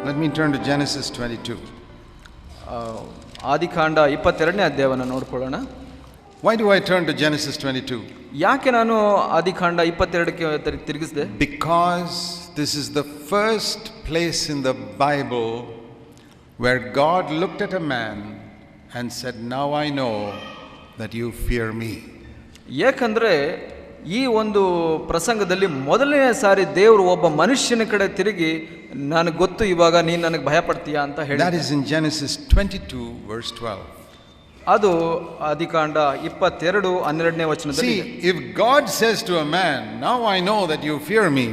Let me turn to Genesis 22. ಆದಿಕಾಂಡ 22ನೇ ಅಧ್ಯಾಯವನ್ನು ನೋಡ್ಕೊಳ್ಳೋಣ. Why do I turn to Genesis 22? ಯಾಕೆ ನಾನು ಆದಿಕಾಂಡ 22ಕ್ಕೆ ತಿರುಗಿಸಿದೆ? Because this is the first place in the Bible where God looked at a man and said, "Now I know that you fear me." ಯಾಕಂದ್ರೆ ಈ ಒಂದು ಪ್ರಸಂಗದಲ್ಲಿ ಮೊದಲನೇ ಸಾರಿ ದೇವರು ಒಬ್ಬ ಮನುಷ್ಯನ ಕಡೆ ತಿರುಗಿ ನನಗೆ ಗೊತ್ತು ಇವಾಗ ನೀನು ನನಗೆ ಭಯ ಪಡ್ತೀಯಾ ಅಂತ ಹೇಳಿ. That is in Genesis 22 verse 12. ಅದು ಆದಿಕಾಂಡ 22:12ನೇ ವಚನದಲ್ಲಿ. See, if God says to a man, "Now I know that you fear me,"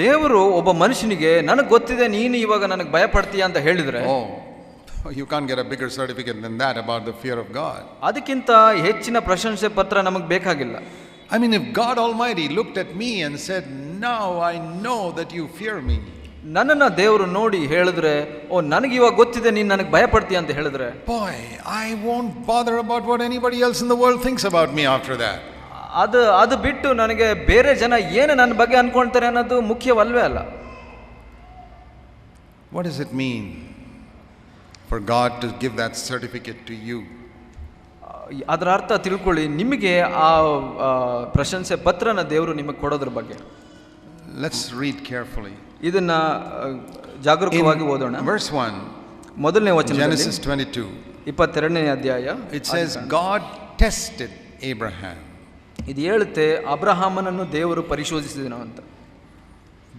ದೇವರು ಒಬ್ಬ ಮನುಷ್ಯನಿಗೆ ನನಗೆ ಗೊತ್ತಿದೆ ನೀನು ಇವಾಗ ನನಗೆ ಭಯ ಪಡ್ತೀಯಾ ಅಂತ ಹೇಳಿದ್ರೆ, you can't get a bigger certificate than that about the fear of God. ಅದಕ್ಕಿಂತ ಹೆಚ್ಚಿನ ಪ್ರಶಂಸೆ ಪತ್ರ ನಮಗೆ ಬೇಕಾಗಿಲ್ಲ. I mean, if God Almighty looked at me and said, "Now I know that you fear me," ನನ್ನನ್ನು ದೇವರು ನೋಡಿ ಹೇಳಿದ್ರೆ, ನನಗೆ ಇವಾಗ ಗೊತ್ತಿದೆ ನೀನು ನನಗೆ ಭಯ ಪಡ್ತೀಯ ಅಂತ ಹೇಳಿದ್ರೆ, boy, I won't bother about what anybody else in the world thinks about me after that. ಅದು ಬಿಟ್ಟು ನನಗೆ ಬೇರೆ ಜನ ಏನು ನನ್ನ ಬಗ್ಗೆ ಅನ್ಕೊಳ್ತಾರೆ ಅನ್ನೋದು ಮುಖ್ಯವಲ್ವೇ ಅಲ್ಲ. What does it mean for God to give that certificate to you? ಅದರ ಅರ್ಥ ತಿಳ್ಕೊಳ್ಳಿ, ನಿಮಗೆ ಆ ಪ್ರಶಂಸೆ ಪತ್ರನ ದೇವರು ನಿಮಗೆ ಕೊಡೋದ್ರ ಬಗ್ಗೆ. Let's read carefully. ಇದನ್ನ ಜಾಗರೂಕವಾಗಿ ಓದೋಣ. Verse 1, ಮೊದಲನೇ ವಚನ, Genesis 22. 22ನೇ ಅಧ್ಯಾಯ. It says God tested Abraham. ಇದು ಹೇಳುತ್ತೆ ಅಬ್ರಹಾಮನನ್ನು ದೇವರು ಪರಿಶೋಧಿಸಿದನು ಅಂತ.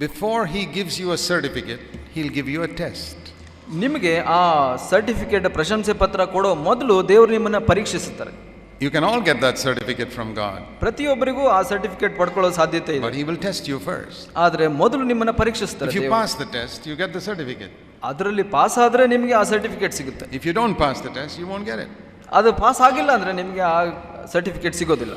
Before he gives you a certificate, he'll give you a test. ನಿಮಗೆ ಆ ಸರ್ಟಿಫಿಕೇಟ್ ಪ್ರಶಂಸೆ ಪತ್ರ ಕೊಡೋ ಮೊದಲು ದೇವರು ನಿಮ್ಮನ್ನ ಪರೀಕ್ಷಿಸುತ್ತಾರೆ. You can all get that certificate from God. ಪ್ರತಿಯೊಬ್ಬರಿಗೂ ಆ ಸರ್ಟಿಫಿಕೇಟ್ ಪಡ್ಕೊಳ್ಳೋ ಸಾಧ್ಯತೆ ಇದೆ. But he will test you first. ಆದ್ರೆ ಮೊದಲು ನಿಮ್ಮನ್ನ ಪರೀಕ್ಷಿಸ್ತಾರೆ. If you pass the test, you get the certificate. ಅದರಲ್ಲಿ ಪಾಸ್ ಆದ್ರೆ ನಿಮಗೆ ಆ ಸರ್ಟಿಫಿಕೇಟ್ ಸಿಗುತ್ತೆ. If you don't pass the test, you won't get it. ಅದು ಪಾಸ್ ಆಗಿಲ್ಲ ಅಂದ್ರೆ ನಿಮಗೆ ಆ ಸರ್ಟಿಫಿಕೇಟ್ ಸಿಗೋದಿಲ್ಲ.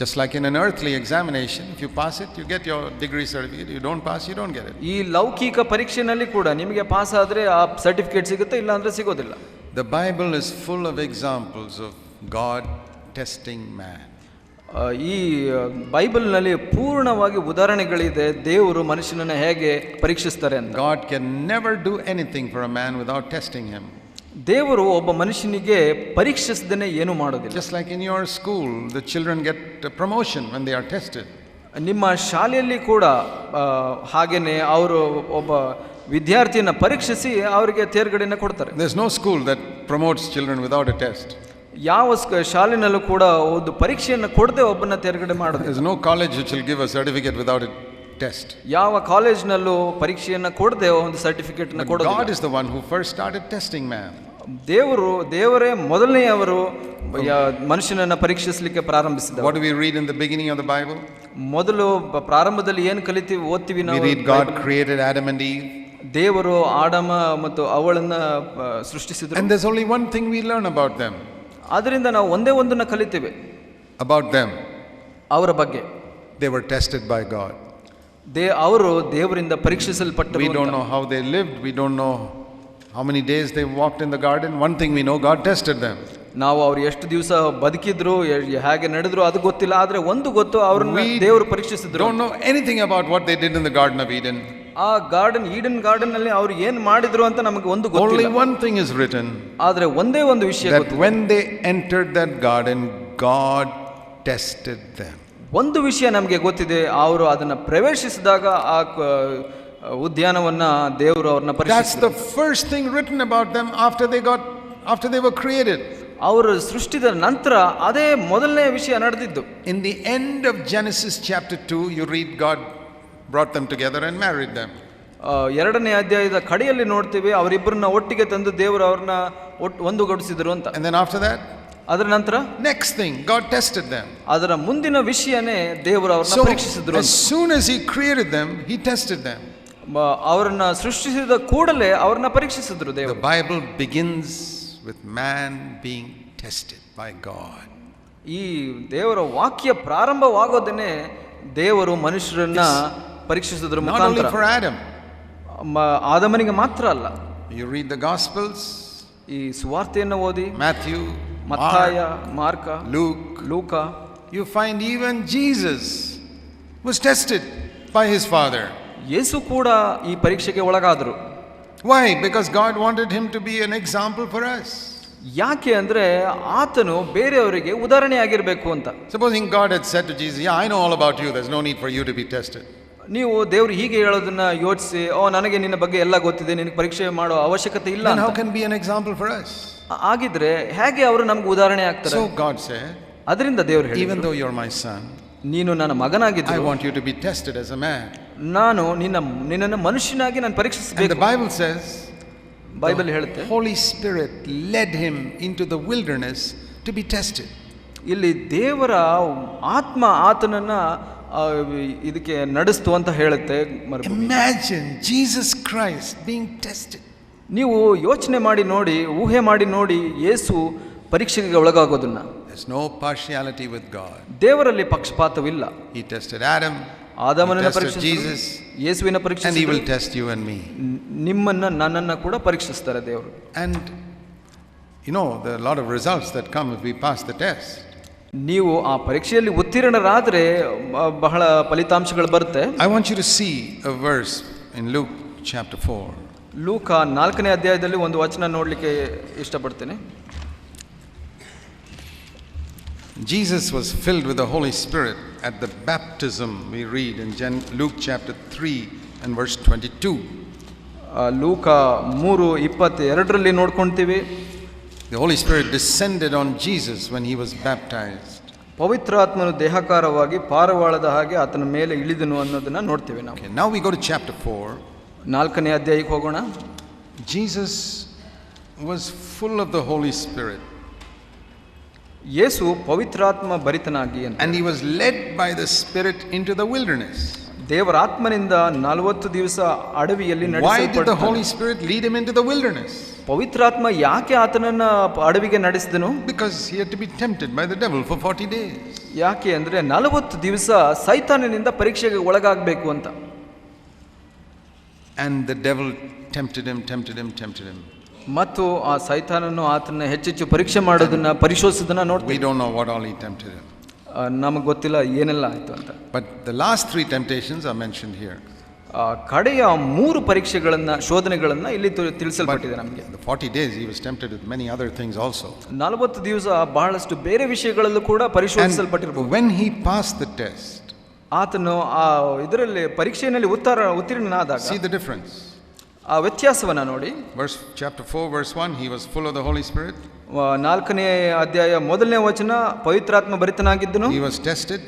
Just like in an earthly examination, if you pass it, you get your degree certificate. You don't pass, you don't get it. ಈ ಲೌಕಿಕ ಪರೀಕ್ಷೆನಲ್ಲಿ ಕೂಡ ನಿಮಗೆ ಪಾಸ್ ಆದ್ರೆ ಆ ಸರ್ಟಿಫಿಕೇಟ್ ಸಿಗುತ್ತೆ, ಇಲ್ಲ ಅಂದ್ರೆ ಸಿಗೋದಿಲ್ಲ. The Bible is full of examples of God testing man. ಈ ಬೈಬಲ್ನಲ್ಲಿ ಪೂರ್ಣವಾಗಿ ಉದಾಹರಣೆಗಳಿದೆ ದೇವರು ಮನುಷ್ಯನನ್ನ ಹೇಗೆ ಪರೀಕ್ಷಿಸ್ತಾರೆ ಅಂತ. God can never do anything for a man without testing him. ದೇವರು ಒಬ್ಬ ಮನುಷ್ಯನಿಗೆ ಪರೀಕ್ಷಿಸದೇನೆ ಏನು ಮಾಡೋದಿಲ್ಲ. Just like in your school, the children get a promotion when they are tested. ನಿಮ್ಮ ಶಾಲೆಯಲ್ಲಿ ಕೂಡ ಹಾಗೇನೆ ಅವರು ಒಬ್ಬ ವಿದ್ಯಾರ್ಥಿಯನ್ನು ಪರೀಕ್ಷಿಸಿ ಅವರಿಗೆ ತೇರ್ಗಡೆಯನ್ನು ಕೊಡ್ತಾರೆ. There's no school that promotes children without a test. ಯಾವ ಶಾಲೆನಲ್ಲೂ ಕೂಡ ಒಂದು ಪರೀಕ್ಷೆಯನ್ನು ಕೊಡದೆ ಒಬ್ಬನ ತೇರ್ಗಡೆ ಮಾಡೋದು. There's no college which will give a certificate without a test. ಯಾವ ಕಾಲೇಜ್ನಲ್ಲೂ ಪರೀಕ್ಷೆಯನ್ನು ಕೊಡದೆ ಒಂದು ಸರ್ಟಿಫಿಕೇಟ್ ಅನ್ನು ಕೊಡೋದು. God is the one who first started testing man. ದೇವರೇ ಮೊದಲನೆಯವರು ಮನುಷ್ಯನನ್ನ ಪರೀಕ್ಷಿಸಲಿಕ್ಕೆ ಪ್ರಾರಂಭಿಸಿದ. What do we read in the beginning of the Bible? ಮೊದಲು ಪ್ರಾರಂಭದಲ್ಲಿ ಏನು ಕಲಿತೀವಿ ಓದ್ತೀವಿ ನಾವು. We read God created Adam and Eve. ದೇವರು ಆಡಮ ಮತ್ತು ಅವಳನ್ನ ಸೃಷ್ಟಿಸಿದರು. And there's only one thing we learn about them. ಅದರಿಂದ ನಾವು ಒಂದೇ ಒಂದನ್ನ ಕಲಿತೇವೆ about them. ಅವರ ಬಗ್ಗೆ. They were tested by God. ಅವರು ದೇವರಿಂದ ಪರೀಕ್ಷಿಸಲ್ಪಟ್ಟರು. We don't know how they lived. We don't know how many days they walked in the garden. One thing we know, God tested them. ನಾವು ಅವ್ರು ಎಷ್ಟು ದಿವಸ ಬದುಕಿದ್ರು, ಹೇಗೆ ನಡೆದ್ರು ಅದು ಗೊತ್ತಿಲ್ಲ, ಆದ್ರೆ ಒಂದು ಗೊತ್ತು, ಅವ್ರನ್ನ ದೇವರು ಪರೀಕ್ಷಿಸಿದ್ರು. Don't know anything about what they did in the Garden of Eden. ಆ ಈಡನ್ ಗಾರ್ಡನ್ ನಲ್ಲಿ ಅವ್ರು ಏನ್ ಮಾಡಿದ್ರು ಅಂತ ನಮಗೆ ಒಂದು ಗೊತ್ತಿಲ್ಲ. Only one thing is written. ಆದ್ರೆ ಒಂದೇ ಒಂದು ವಿಷಯ that when they entered that garden, God tested them. ಒಂದು ವಿಷಯ ನಮಗೆ ಗೊತ್ತಿದೆ, ಅವರು ಅದನ್ನ ಪ್ರವೇಶಿಸಿದಾಗ ಆ ಉದ್ಯಾನವನ್ನ ದೇವರು ಅವ್ರನ್ನ ಪರೀಕ್ಷಿಸಿದರು. That's the first thing written about them after they were created. ಅವರು ಸೃಷ್ಟಿದ ನಂತರ ಅದೇ ಮೊದಲನೇ ವಿಷಯ ನಡೆದಿದ್ದು. In the end of Genesis chapter 2, you read God brought them together and married them. ಎರಡನೇ ಅಧ್ಯಾಯದ ಕಡೆಯಲ್ಲಿ ನೋಡ್ತೀವಿ ಅವರಿಬ್ಬರನ್ನ ಒಟ್ಟಿಗೆ ತಂದು ದೇವರು ಅವ್ರನ್ನ ಒಂದುಗೂಡಿಸಿದ್ರು ಅಂತ. And then after that, ಅದರ ನಂತರ next thing, God tested them. ಅದರ ಮುಂದಿನ ವಿಷಯನೇ ದೇವರು ಅವ್ರನ್ನ ಪರೀಕ್ಷಿಸಿದ್ರು. As soon as he created them, he tested them. ಅವರನ್ನ ಸೃಷ್ಟಿಸಿದ ಕೂಡಲೇ ಅವ್ರನ್ನ ಪರೀಕ್ಷಿಸಿದ್ರು ದೇವರು. The Bible begins with man being tested by God. ಈ ದೇವರ ವಾಕ್ಯ ಪ್ರಾರಂಭವಾಗೋದನ್ನೇ ದೇವರು ಮನುಷ್ಯರನ್ನ ಪರೀಕ್ಷಿಸಿದ್ರ ಮುಖಾಂತರ. Not only for Adam. ಆದಮನಿಗೆ ಮಾತ್ರ ಅಲ್ಲ. You read the Gospels. ಈ ಸುವಾರ್ತೆಯನ್ನು ಓದಿ Matthew, ಮತ್ತಾಯ, ಮಾರ್ಕ, ಲೂಕ, you find even Jesus was tested by his father. ಯೇಸು ಕೂಡ ಈ ಪರೀಕ್ಷೆಗೆ ಒಳಗಾದರು. Why? Because God wanted him to be an example for us. ಯಾಕೆ ಅಂದರೆ ಆತನು ಬೇರೆಯವರಿಗೆ ಉದಾಹರಣೆಯಾಗಿರಬೇಕು ಅಂತ. Supposing God had said to Jesus, yeah, I know all about you, there's no need for you to be tested. ನೀವು ದೇವರು ಹೀಗೆ ಹೇಳೋದನ್ನ ಯೋಚಿಸಿ, ನನಗೆ ನಿನ್ನ ಬಗ್ಗೆ ಎಲ್ಲ ಗೊತ್ತಿದೆ, ನಿನಗೆ ಪರೀಕ್ಷೆ ಮಾಡೋ ಅವಶ್ಯಕತೆ ಇಲ್ಲ. Then how can be an example for us? ಆಗಿದ್ರೆ ಹೇಗೆ ಅವರು ನಮ್ಗೆ ಉದಾಹರಣೆ ಆಗ್ತಾರೆ? So God said, ಅದರಿಂದ ದೇವರು ಹೇಳಿದ್ರು, even though you're my son, ನೀನು ನನ್ನ ಮಗನಾಗಿದ್ದು, I want you to be tested as a man. ನಾನು ನಿನ್ನನ್ನು ಮನುಷ್ಯನಾಗಿ ನಾನು ಪರೀಕ್ಷಿಸಬೇಕು. And the Bible says, Bible ಹೇಳುತ್ತೆ, Holy Spirit led him into the wilderness to be tested. ಇಲ್ಲಿ ದೇವರ ಆತ್ಮ ಆತನನ್ನ ಇದಕ್ಕೆ ನಡೆಸ್ತು ಅಂತ ಹೇಳುತ್ತೆ. Imagine Jesus Christ being tested. ನೀವು ಯೋಚನೆ ಮಾಡಿ ನೋಡಿ, ಊಹೆ ಮಾಡಿ ನೋಡಿ, ಯೇಸು ಪರೀಕ್ಷೆಗೆ ಒಳಗಾಗೋದನ್ನ. There's no partiality with God. ದೇವರಲ್ಲಿ ಪಕ್ಷಪಾತವಿಲ್ಲ. He tested Adam, ಆದಾಮನನ್ನು he tested ಪರೀಕ್ಷಿಸಿದರು, Jesus, ಯೇಸುವಿನ ಪರೀಕ್ಷಿಸಿದರು, and he will test you and me. ನಿಮ್ಮನ್ನ ನನ್ನನ್ನ ಕೂಡ ಪರೀಕ್ಷಿಸ್ತಾರೆ ದೇವರು. And you know, there are a lot of results that come if we pass the test. ನೀವು ಆ ಪರೀಕ್ಷೆಯಲ್ಲಿ ಉತ್ತೀರ್ಣರಾದರೆ ಬಹಳ ಫಲಿತಾಂಶಗಳು ಬರುತ್ತೆ. I want you to see a verse in Luke chapter 4. ಲೂಕ 4ನೇ ಅಧ್ಯಾಯದಲ್ಲಿ ಒಂದು ವಚನ ನೋಡಲಿಕ್ಕೆ ಇಷ್ಟಪಡ್ತೇನೆ. Jesus was filled with the Holy Spirit at the baptism, we read in Luke chapter 3 and verse 22. ಲೂಕ 3:22 ನೋಡ್ಕೊಂತೀವಿ. The Holy Spirit descended on Jesus when he was baptized. ಪವಿತ್ರಾತ್ಮನು ದೇಹಕಾರವಾಗಿ ಪಾರವಾಳದ ಹಾಗೆ ಆತನ ಮೇಲೆ ಇಳಿದನು ಅನ್ನೋದನ್ನ ನೋಡ್ತೀವಿ ನಾವು. Okay, now we go to chapter 4. 4ನೇ ಅಧ್ಯಾಯಕ್ಕೆ ಹೋಗೋಣ. Jesus was full of the Holy Spirit. ಯೇಸು ಪವಿತ್ರಾತ್ಮ ಭರಿತನಾಗಿ and he was led by the Spirit into the wilderness. ದೇವರ ಆತ್ಮನಿಂದ 40 ದಿವಸ ಅಡವಿಯಲ್ಲಿ ನಡೆಸಲ್ಪಟ್ಟನು. Why did the Holy ನಡೆಸಲ್ಪಟ್ಟನು. Spirit lead him into the wilderness? ಪವಿತ್ರಾತ್ಮ ಯಾಕೆ ಆತನನ್ನ ಅಡವಿಗೆ ನಡೆಸಿದನು? Because he had to be tempted by the devil for 40 days. ಯಾಕೆ ಅಂದ್ರೆ 40 ದಿವಸ ಸೈತಾನನಿಂದ ಪರೀಕ್ಷೆಗೆ ಒಳಗಾಗಬೇಕು ಅಂತ. And the devil tempted him. ಮತ್ತು ಆ ಸೈತಾನನು ಆತನ ಹೆಚ್ಚೆಚ್ಚು ಪರೀಕ್ಷೆ ಮಾಡೋದನ್ನ ಪರಿಶೋಧಿಸೋದನ್ನ ನೋಡ್ತೀವಿ. We don't know what all he tempted him. ನಮಗೆ ಗೊತ್ತಿಲ್ಲ ಏನೆಲ್ಲ ಆಯ್ತು ಅಂತ. But the last 3 temptations are mentioned here. ಕಡೆಯ 3 ಪರೀಕ್ಷೆಗಳನ್ನ ಶೋಧನೆಗಳನ್ನ ಇಲ್ಲಿ ತಿಳಿಸಲ್ಪಟ್ಟಿದೆ ನಮಗೆ. The 40 days he was tempted with many other things also. 40 ದಿವಸ ಬಹಳಷ್ಟು ಬೇರೆ ವಿಷಯಗಳಲ್ಲೂ ಕೂಡ ಪರಿಶೋಧಿಸಲ್ಪಟ್ಟಿರಬಹುದು. When he passed the test, ಆತನು ಆ ಇದರಲ್ಲಿ ಪರೀಕ್ಷೆಯಲ್ಲಿ ಉತ್ತೀರ್ಣನಾದಾಗ, see the difference. ಆ ವ್ಯತ್ಯಾಸವನ್ನ ನೋಡಿ. Chapter 4 verse 1, he was full of the Holy Spirit. 4ನೇ ಅಧ್ಯಾಯ 1ನೇ ವಚನ, ಪವಿತ್ರಾತ್ಮ ಭರಿತನಾಗಿದ್ದನು. He was tested.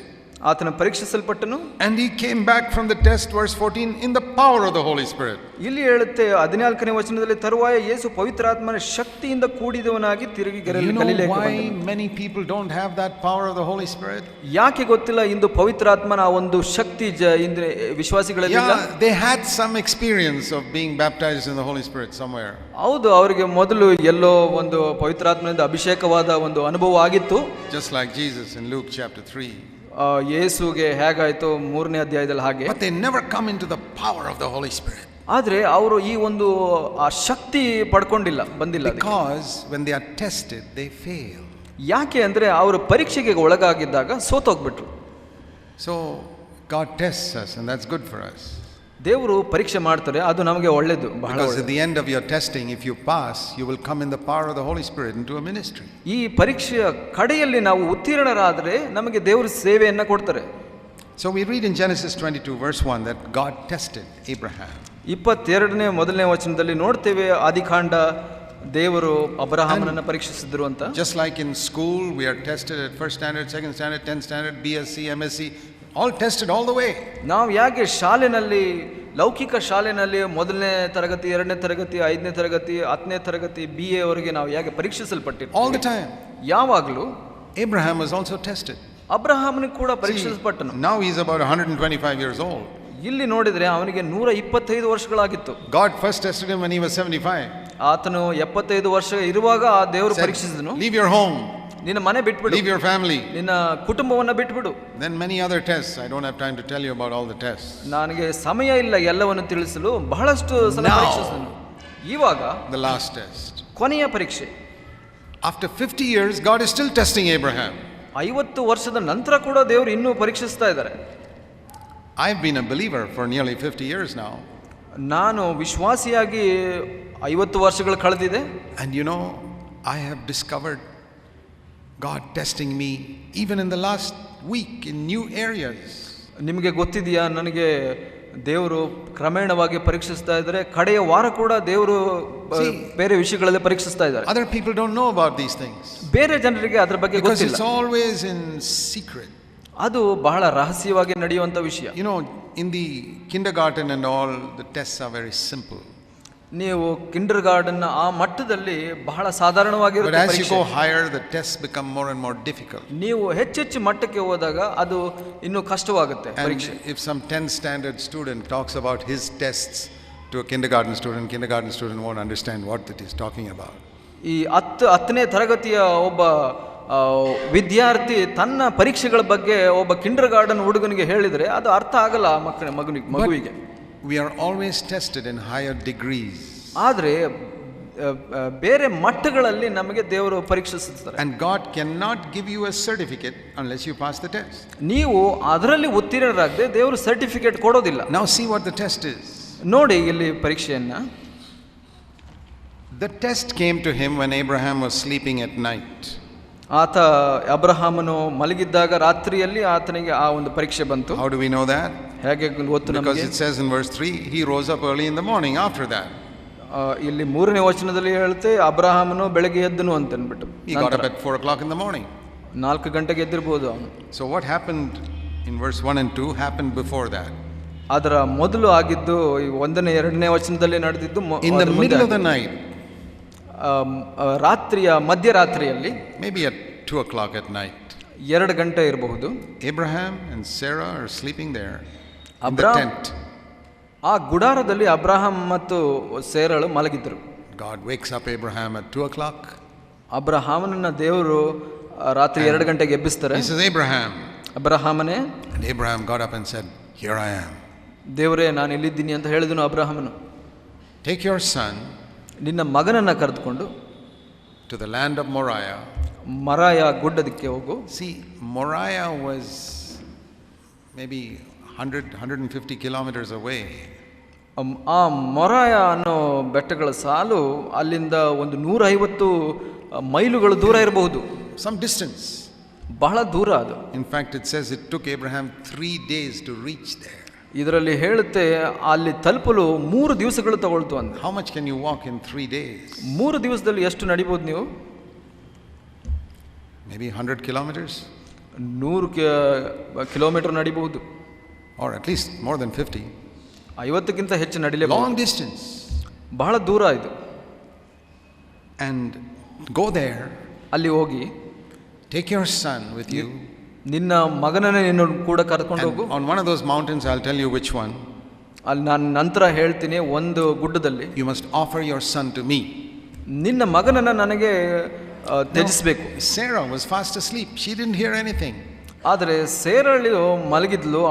ಆತನ ಪರೀಕ್ಷಿಸಲ್ಪಟ್ಟನು. And he came back from the test, verse 14, in the power of the Holy Spirit. ಇಲ್ಲಿ ಹೇಳುತ್ತೆ 14ನೇ ವಚನದಲ್ಲಿ, ತರುವಾಯ ಯೇಸು ಪವಿತ್ರಾತ್ಮನ ಶಕ್ತಿಯಿಂದ ಕೂಡಿದವನಾಗಿ ತಿರುಗಿ ಗಲಿಲೇಯಕ್ಕೆ ಬಂದನು. You know why many people don't have that power of the Holy Spirit? ಯಾಕೆ ಗೊತ್ತಿಲ್ಲ ಇಂದು ಪವಿತ್ರಾತ್ಮನ ಆ ಒಂದು ಶಕ್ತಿ ಇಂದ್ರೆ ವಿಶ್ವಾಸಿಗಳಲ್ಲಿ ಇಲ್ಲ. They had some experience of being baptized in the Holy Spirit somewhere. ಹೌದು, ಅವರಿಗೆ ಮೊದಲು ಎಲ್ಲೋ ಒಂದು ಪವಿತ್ರಾತ್ಮನಿಂದ ಅಭಿಷೇಕವಾದ ಒಂದು ಅನುಭವ ಆಗಿತ್ತು. Just like Jesus in Luke chapter 3. ಯೇಸುಗೆ ಹೇಗಾಯ್ತು 3ನೇ ಅಧ್ಯಾಯದಲ್ಲಿ ಹಾಗೆ. But they never come into the power of the Holy Spirit. ಆದರೆ ಅವರು ಈ ಒಂದು ಆ ಶಕ್ತಿ ಪಡ್ಕೊಂಡಿಲ್ಲ, ಬಂದಿಲ್ಲ. Because when they are tested they fail. ಯಾಕೆ ಅಂದ್ರೆ ಅವರು ಪರೀಕ್ಷೆಗೆ ಒಳಗಾಗಿದ್ದಾಗ ಸೋತೋಗ್ಬಿಟ್ರು. So God tests us and that's good for us. ದೇವರು ಪರೀಕ್ಷೆ ಮಾಡ್ತಾರೆ, ಅದು ನಮಗೆ ಒಳ್ಳೆಯದು, ಬಹಳ ಒಳ್ಳೆಯದು. Because at the end of your testing, if you pass, you will come in the power of the Holy Spirit into a ministry. ಈ ಪರೀಕ್ಷೆಯ ಕಡೆಯಲ್ಲಿ ನಾವು ಉತ್ತೀರ್ಣರಾದರೆ ನಮಗೆ ದೇವರು ಸೇವೆಯನ್ನ ಕೊಡ್ತಾರೆ. So we read in Genesis 22 verse 1 that God tested Abraham. 22ನೇ 1ನೇ ವಚನದಲ್ಲಿ ನೋಡ್ತೇವೆ, ಆದಿಕಾಂಡ ದೇವರು ಅಬ್ರಹಾಮನನ್ನು ಪರೀಕ್ಷಿಸಿದ್ರು ಅಂತ. Just like in school we are tested at first standard, second standard, 10th standard, BSc, MSc, all tested all the way. ನಾವು ಯಾಕೆ ಶಾಲೆನಲ್ಲಿ, ಲೌಕಿಕ ಶಾಲೆನಲ್ಲಿ 1ನೇ ತರಗತಿ, 2ನೇ ತರಗತಿ, 5ನೇ ತರಗತಿ, 10ನೇ ತರಗತಿ, BA ವರೆಗೆ ನಾವು ಯಾಕೆ ಪರೀಕ್ಷಿಸಲ್ಪಟ್ಟಿರ್ತೀವಿ? All the time. ಯಾವಾಗಲೂ Abraham was also tested. ಅಬ್ರಹಾಮನಿಗೆ ಕೂಡ ಪರೀಕ್ಷಿಸಲ್ಪಟ್ಟನು. Now he is about 125 years old. ಇಲ್ಲಿ ನೋಡಿದ್ರೆ ಅವನಿಗೆ 125 ವರ್ಷಗಳಾಗಿತ್ತು. God first tested him when he was 75. ಆತನು 75 ವರ್ಷ ಇರುವಾಗ ಆ ದೇವರು ಪರೀಕ್ಷಿಸಿದನು. Leave your home. ನಿನ್ನ ಮನೆ ಬಿಟ್ಬಿಡು. Leave your family. ನಿನ್ನ ಕುಟುಂಬವನ್ನ ಬಿಟ್ಬಿಡು. Then many other tests. I don't have time to tell you about all the tests. ನನಗೆ ಸಮಯ ಇಲ್ಲ ಎಲ್ಲವನ್ನು ತಿಳಿಸಲು, ಬಹಳಷ್ಟು ಸಲ ಪರೀಕ್ಷಿಸಿದನು. ಇವಾಗ the last test. ಕೊನೆಯ ಪರೀಕ್ಷೆ. After 50 years God is still testing Abraham. 50 ವರ್ಷದ ನಂತರ ಕೂಡ ದೇವರು ಇನ್ನೂ ಪರೀಕ್ಷಿಸ್ತಾ ಇದ್ದಾರೆ. I've been a believer for nearly 50 years now. ನಾನು ವಿಶ್ವಾಸಿಯಾಗಿ 50 ವರ್ಷಗಳು ಕಳೆದಿದೆ. And you know, I have discovered God testing me even in the last week in new areas. ನಿಮಗೆ ಗೊತ್ತಿದೆಯಾ, ನನಗೆ ದೇವರು ಕ್ರಮೇಣವಾಗಿ ಪರೀಕ್ಷಿಸ್ತಾ ಇದ್ದಾರೆ. ಕಡೆಯ ವಾರ ಕೂಡ ದೇವರು ಬೇರೆ ವಿಷಯಗಳಲ್ಲಿ ಪರೀಕ್ಷಿಸ್ತಾ ಇದ್ದಾರೆ. Other people don't know about these things. ಬೇರೆ ಜನರಿಗೆ ಅದರ ಬಗ್ಗೆ Because ಗೊತ್ತಿಲ್ಲ. it's always in secret. ಅದು ಬಹಳ ರಹಸ್ಯವಾಗಿ ನಡೆಯುವಂತ ವಿಷಯ. You know, in the kindergarten and all, the tests are very simple. ನೀವು ಕಿಂಡರ್ ಗಾರ್ಡನ್ ಆ ಮಟ್ಟದಲ್ಲಿ ಬಹಳ ಸಾಧಾರಣವಾಗಿರುತ್ತೆ. But as you go higher, the tests become more and more difficult. ನೀವು ಹೆಚ್ಚೆಚ್ಚು ಮಟ್ಟಕ್ಕೆ ಹೋದಾಗ ಅದು ಇನ್ನೂ ಕಷ್ಟವಾಗುತ್ತೆ ಪರೀಕ್ಷೆ. And if some 10th standard student talks about his tests to a kindergarten student won't understand what it is talking about. ಈ 10ನೇ ತರಗತಿಯ ಒಬ್ಬ ವಿದ್ಯಾರ್ಥಿ ತನ್ನ ಪರೀಕ್ಷೆಗಳ ಬಗ್ಗೆ ಒಬ್ಬ ಕಿಂಡರ್ ಗಾರ್ಡನ್ ಹುಡುಗನಿಗೆ ಹೇಳಿದರೆ ಅದು ಅರ್ಥ ಆಗಲ್ಲ ಮಗುವಿಗೆ. We are always tested in higher degrees. ಆದರೆ ಬೇರೆ ಮಟ್ಟಗಳಲ್ಲಿ ನಮಗೆ ದೇವರು ಪರೀಕ್ಷಿಸುತ್ತಾರೆ. And God cannot give you a certificate unless you pass the test. ನೀವು ಅದರಲ್ಲಿ ಉತ್ತೀರ್ಣರಾಗದೆ ದೇವರು ಸರ್ಟಿಫಿಕೇಟ್ ಕೊಡೋದಿಲ್ಲ. Now see what the test is. ನೋಡಿ ಇಲ್ಲಿ ಪರೀಕ್ಷೆಯನ್ನ. The test came to him when Abraham was sleeping at night. ಆತ ಅಬ್ರಹಾಮನು ಮಲಗಿದ್ದಾಗ ರಾತ್ರಿಯಲ್ಲಿ ಆತನಿಗೆ ಆ ಒಂದು ಪರೀಕ್ಷೆ ಬಂತು. How do we know that? ಹೇಗೆ ಗೊತ್ತು ನಮಗೆ? Because it says in verse 3, he rose up early in the morning after that. ಇಲ್ಲಿ 3ನೇ ವಚನದಲ್ಲಿ ಹೇಳುತ್ತೆ ಅಬ್ರಹಾಮನು ಬೆಳಗ್ಗೆ ಎದ್ದನು ಅಂತ ಅಂದ್ಬಿಟ್ಟು. He got up at 4 o'clock in the morning. 4 ಗಂಟೆಗೆ ಎದ್ದಿರಬಹುದು ಅವನು. So what happened in verse 1 and 2 happened before that. ಅದರ ಮೊದಲು ಆಗಿದ್ದು 1ನೇ 2ನೇ ವಚನದಲ್ಲಿ ನಡೆದಿದ್ದು in the middle of the night. ರಾತ್ರಿಯ ಮಧ್ಯರಾತ್ರಿಯಲ್ಲಿ, maybe at 2 o'clock at night. 2 ಗಂಟೆ ಇರಬಹುದು. Abraham and Sarah are sleeping there in the tent. ಆ ಗುಡಾರದಲ್ಲಿ ಅಬ್ರಹಾಂ ಮತ್ತು ಸೇರಳು ಮಲಗಿದ್ರು. God wakes up Abraham at 2 o'clock. ಅಬ್ರಹಾಮನನ್ನ ದೇವರು ರಾತ್ರಿ 2 ಗಂಟೆಗೆ ಎಬ್ಬಿಸ್ತಾರೆ. He says, Abraham. ಅಬ್ರಹಾಮನೇ. And Abraham got up and said, here I am. ದೇವರೇ ನಾನು ಇಲ್ಲಿದ್ದೀನಿ ಅಂತ ಹೇಳಿದನು ಅಬ್ರಹಾಮನು. Take your son. ನಿನ್ನ ಮಗನನ್ನ ಕರೆದುಕೊಂಡು to the land of Moriah. ಮರಾಯ ಗುಡ್ಡದಕ್ಕೆ ಹೋಗು. See, Moriah was maybe 150 kilometers away. ಆ ಮೊರಾಯ ಅನ್ನೋ ಬೆಟ್ಟಗಳ ಸಾಲು ಅಲ್ಲಿಂದ ಒಂದು 150 ಮೈಲುಗಳು ದೂರ ಇರಬಹುದು. Some distance. ಬಹಳ ದೂರ ಅದು. In fact, it says it took Abraham 3 days to reach there. ಇದರಲ್ಲಿ ಹೇಳುತ್ತೆ ಅಲ್ಲಿ ತಲುಪಲು 3 ದಿವಸಗಳು ತಗೊಳ್ತು ಅಂತ. How much can you walk in 3 days? 3 ದಿವಸದಲ್ಲಿ ಎಷ್ಟು ನಡಿಬಹುದು ನೀವು? Maybe 100 kilometers. 100 ಕಿಲೋಮೀಟರ್ ನಡಿಬಹುದು. Or at least more than 50. 50ಕ್ಕಿಂತ ಹೆಚ್ಚು ನಡಿಲೇಬಹುದು. Long distance. ಬಹಳ ದೂರ ಇದು. And go there. ಅಲ್ಲಿ ಹೋಗಿ take your son with you. ನಿನ್ನ ಮಗನನ್ನ ನೀನು ಕೂಡ ಕರೆದುಕೊಂಡು ಹೋಗು. On one of those mountains, I'll tell you which one. ಅಲ್ಲಿ ನಾನು ನಂತರ ಹೇಳ್ತೀನಿ, ಒಂದು ಗುಡ್ಡದಲ್ಲಿ you must offer your son to me. ನಿನ್ನ ಮಗನನ್ನ ನನಗೆ ತ್ಯಜಿಸಬೇಕು. Sarah was fast asleep. She didn't hear anything. ಆದರೆ ಸೇರಳು ಮಲಗಿದ್ಲು,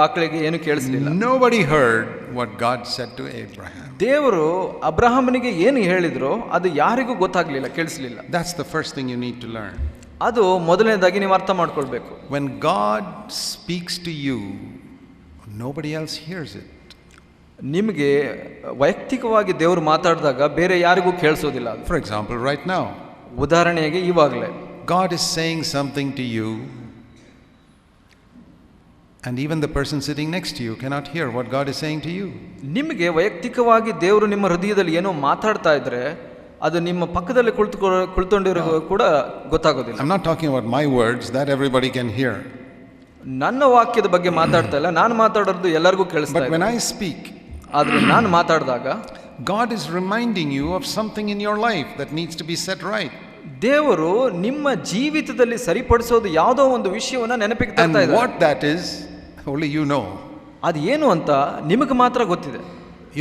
ಆಕಳಿಗೆ ಏನು ಕೇಳಿಸಲಿಲ್ಲ. Nobody heard what God said to Abraham. ದೇವರು ಅಬ್ರಹಾಮನಿಗೆ ಏನು ಹೇಳಿದ್ರು ಅದು ಯಾರಿಗೂ ಗೊತ್ತಾಗ್ಲಿಲ್ಲ, ಕೇಳಿಸಲಿಲ್ಲ. That's the first thing you need to learn. ಅದು ಮೊದಲನೇದಾಗಿ ನೀವು ಅರ್ಥ ಮಾಡ್ಕೊಳ್ಬೇಕು. When God speaks to you, nobody else hears it. ನಿಮಗೆ ವೈಯಕ್ತಿಕವಾಗಿ ದೇವರು ಮಾತಾಡಿದಾಗ ಬೇರೆ ಯಾರಿಗೂ ಕೇಳಿಸೋದಿಲ್ಲ. For example, right now. ಉದಾಹರಣೆಗೆ ಇವಾಗಲೇ God is saying something to you, and even the person sitting next to you cannot hear what God is saying to you. ನಿಮಗೆ ವೈಯಕ್ತಿಕವಾಗಿ ದೇವರು ನಿಮ್ಮ ಹೃದಯದಲ್ಲಿ ಏನೋ ಮಾತಾಡ್ತಾ ಇದ್ರೆ ಅದು ನಿಮ್ಮ ಪಕ್ಕದಲ್ಲಿ ಕುಳಿತುಕೊಂಡಿರೋ ಕೂಡ ಗೊತ್ತಾಗೋದಿಲ್ಲ. I'm not talking about my words that everybody can hear. ನನ್ನ ವಾಕ್ಯದ ಬಗ್ಗೆ ಮಾತಾಡ್ತಾ ಇಲ್ಲ, ನಾನು ಮಾತಾಡೋದು ಎಲ್ಲರಿಗೂ ಕೇಳಿಸ್ತಾ ಇದೆ. But when I speak, ಆದ್ರೆ ನಾನು ಮಾತಾಡಿದಾಗ God is reminding you of something in your life that needs to be set right. ದೇವರು ನಿಮ್ಮ ಜೀವಿತದಲ್ಲಿ ಸರಿಪಡಿಸೋದು ಯಾವುದೋ ಒಂದು ವಿಷಯವನ್ನ ನೆನಪಿಗೆ ತರ್ತಾ ಇದ್ದಾರೆ. And what that is, only you know. ಅದು ಏನು ಅಂತ ನಿಮಗೆ ಮಾತ್ರ ಗೊತ್ತಿದೆ.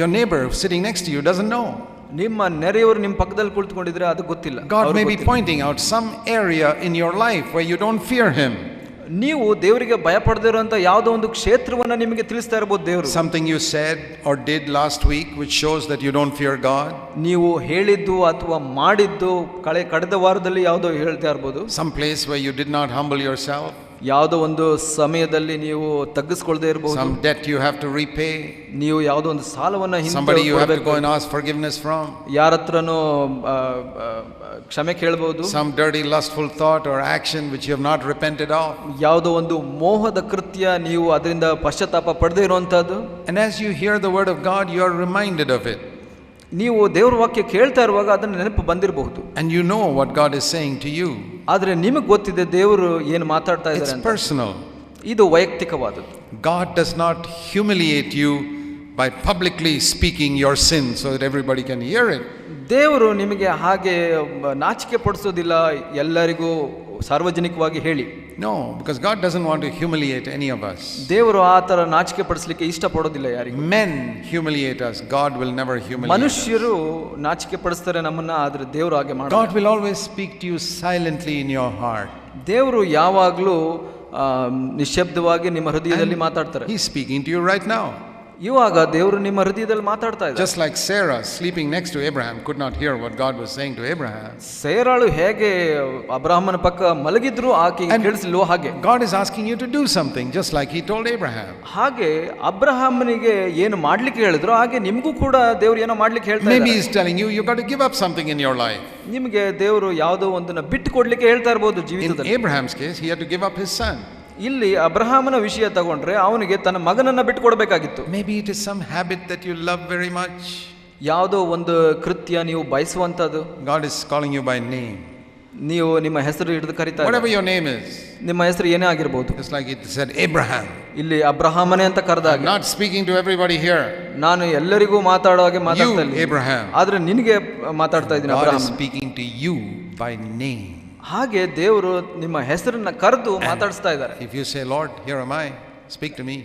Your neighbor sitting next to you doesn't know. ನಿಮ್ಮ ನೆರೆಯವರು ನಿಮ್ಮ ಪಕ್ಕದಲ್ಲಿ ಕುಳಿತುಕೊಂಡಿದ್ರೆ ಅದು ಗೊತ್ತಿಲ್ಲ. God may be pointing out some area in your life where you don't fear him. ನೀವು ದೇವರಿಗೆ ಭಯಪಡದಿರುವಂತ ಯಾವುದೋ ಒಂದು ಕ್ಷೇತ್ರವನ್ನ ನಿಮಗೆ ತಿಳಿಸ್ತಾ ಇರಬಹುದು ದೇವರು. Something you said or did last week which shows that you don't fear God. ನೀವು ಹೇಳಿದ್ದು ಅಥವಾ ಮಾಡಿದ್ದು ಕಳೆದ ವಾರದಲ್ಲಿ ಯಾವುದೋ ಹೇಳ್ತಾ ಇರಬಹುದು. Some place where you did not humble yourself. ಯಾವುದೋ ಒಂದು ಸಮಯದಲ್ಲಿ ನೀವು ತಗ್ಗಿಸ್ಕೊಳ್ದೇ ಇರಬಹುದು. Some debt you have to repay. ನೀವು ಯಾವುದೋ ಒಂದು ಸಾಲವನ್ನ Somebody you have to go and ask forgiveness from. ಯಾರ ಹತ್ರನೂ ಕ್ಷಮೆ ಕೇಳಬಹುದು. Some dirty lustful thought or action which you have not repented of. ಯಾವುದೋ ಒಂದು ಮೋಹದ ಕೃತ್ಯ ನೀವು ಅದರಿಂದ ಪಶ್ಚಾತ್ತಾಪ ಪಡದೇ ಇರುವಂತದ್ದು. And as you hear the word of God, you are reminded of it. ನೀವು ದೇವರ ವಾಕ್ಯ ಕೇಳ್ತಾ ಇರುವಾಗ ಅದನ್ನ ನೆನಪು ಬಂದಿರಬಹುದು. And you know what God is saying to you. ಆದ್ರೆ ನಿಮಗೆ ಗೊತ್ತಿದೆ ದೇವರು ಏನು ಮಾತಾಡ್ತಾ ಇದ್ದಾರೆ ಅಂತ. It's personal. ಇದು ವೈಯಕ್ತಿಕವಾದದ್ದು. God does not humiliate you by publicly speaking your sin so that everybody can hear it. ದೇವರು ನಿಮಗೆ ಹಾಗೆ ನಾಚಿಕೆ ಪಡಿಸೋದಿಲ್ಲ ಎಲ್ಲರಿಗೂ ಸಾರ್ವಜನಿಕವಾಗಿ ಹೇಳಿ. No, because God doesn't want to humiliate any of us. ದೇವರು ಆ ತರ ನಾಚಿಕೆ ಪಡಿಸಲಿಕ್ಕೆ ಇಷ್ಟಪಡೋದಿಲ್ಲ ಯಾರಿಗೂ. Men humiliate us. God will never humiliate us. ಮನುಷ್ಯರು ನಾಚಿಕೆ ಪಡಿಸ್ತಾರೆ ನಮ್ಮನ್ನ, ಆದ್ರೆ ದೇವರು ಹಾಗೆ ಮಾಡಲ್ಲ. God will always speak to you silently in your heart. ದೇವರು ಯಾವಾಗಲೂ ನಿಶ್ಶಬ್ದವಾಗಿ ನಿಮ್ಮ ಹೃದಯದಲ್ಲಿ ಮಾತಾಡ್ತಾರೆ. He's speaking to you right now. ಇವಾಗ ದೇವರು ನಿಮ್ಮ ಹೃದಯದಲ್ಲಿ ಮಾತಾಡ್ತಾ ಇದ್ದಾರೆ. Just like Sarah sleeping next to Abraham could not hear what God was saying to Abraham. ಸೇರಾಳು ಹೇಗೆ ಅಬ್ರಹಾಮನ ಪಕ್ಕ ಮಲಗಿದ್ರು ಆಕೆಗೆ ಕೇಳಿಸಲಿಲ್ವೋ ಹಾಗೆ God is asking you to do something just like he told Abraham. ಹಾಗೆ ಅಬ್ರಹಾಮನಿಗೆ ಏನು ಮಾಡ್ಲಿಕ್ಕೆ ಹೇಳಿದ್ರು ಹಾಗೆ ನಿಮಗೂ ಕೂಡ ದೇವರು ಏನೋ ಮಾಡ್ಲಿಕ್ಕೆ ಹೇಳ್ತಾ ಇದ್ದಾರೆ. Maybe he's telling you got to give up something in your life. ನಿಮಗೆ ದೇವರು ಯಾವುದೋ ಒಂದನ್ನ ಬಿಟ್ಟು ಕೊಡ್ಲಿಕ್ಕೆ ಹೇಳ್ತಾ ಇರಬಹುದು ಜೀವಿತದಲ್ಲಿ. In Abraham's case he had to give up his son. ಇಲ್ಲಿ ಅಬ್ರಹಾಮನ ವಿಷಯ ತಗೊಂಡ್ರೆ ಅವನಿಗೆ ತನ್ನ ಮಗನನ್ನ ಬಿಟ್ಟು ಕೊಡಬೇಕಾಗಿತ್ತು. Maybe it is some habit that you love very much. ಯಾವುದೋ ಒಂದು ಕೃತ್ಯ ನೀವು ಬಯಸುವಂತದ್ದು. God is calling you by name. ನೀವು ನಿಮ್ಮ ಹೆಸರು ಹಿಡಿದು ಕರೀತಾ whatever your name is. ನಿಮ್ಮ ಹೆಸರು ಏನೇ ಆಗಿರಬಹುದು. Just like it said Abraham. ಇಲ್ಲಿ ಅಬ್ರಹಾಮನೇ ಅಂತ ಕರೆದಾಗ I'm not speaking to everybody here. ನಾನು ಎಲ್ಲರಿಗೂ ಮಾತಾಡೋ ಹಾಗೆ ಮಾತಾಡ್ತಾ ಇಲ್ಲ. Abraham. ಆದ್ರೆ ನಿನಗೆ ಮಾತಾಡ್ತಾ ಇದ್ದೀನಿ Abraham. God is speaking to you by name. ಹಾಗೆ ದೇವರು ನಿಮ್ಮ ಹೆಸರನ್ನ ಕರೆದು ಮಾತಾಡಿಸ್ತಾ ಇದ್ದಾರೆ. If you say, Lord, here am I, speak to me.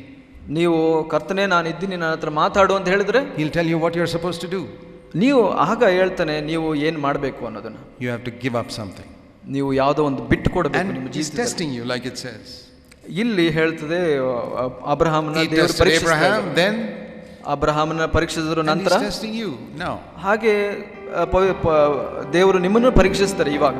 ನೀವು ಕರ್ತನೇ ನಾನು ಇದ್ದೀನಿ ನನ್ನ ಹತ್ರ ಮಾತಾಡು ಅಂತ ಹೇಳಿದ್ರೆ He'll tell you what you're supposed to do. ನೀವು ಆಗ ಹೇಳ್ತಾನೆ ನೀವು ಏನು ಮಾಡಬೇಕು ಅನ್ನೋದನ್ನ. You have to give up something. ನೀವು ಯಾವುದೋ ಒಂದು ಬಿಟ್ಟು ಕೊಡಬೇಕು ನಿಮ್ಮ And he's ಜೀವಿತದಲ್ಲಿ. testing you like it says. ಇಲ್ಲಿ ಹೇಳ್ತದೆ ಅಬ್ರಹಾಮನ He ದೇವರು tested ಪರೀಕ್ಷಿಸ್ತಾರೆ. Abraham, then ಅಬ್ರಹಾಮನ ಪರೀಕ್ಷಿಸಿದ್ರು and ನಂತರ he's testing you now. ಹಾಗೆ ದೇವರು ನಿಮ್ಮನ್ನು ಪರೀಕ್ಷಿಸ್ತಾರೆ ಇವಾಗ.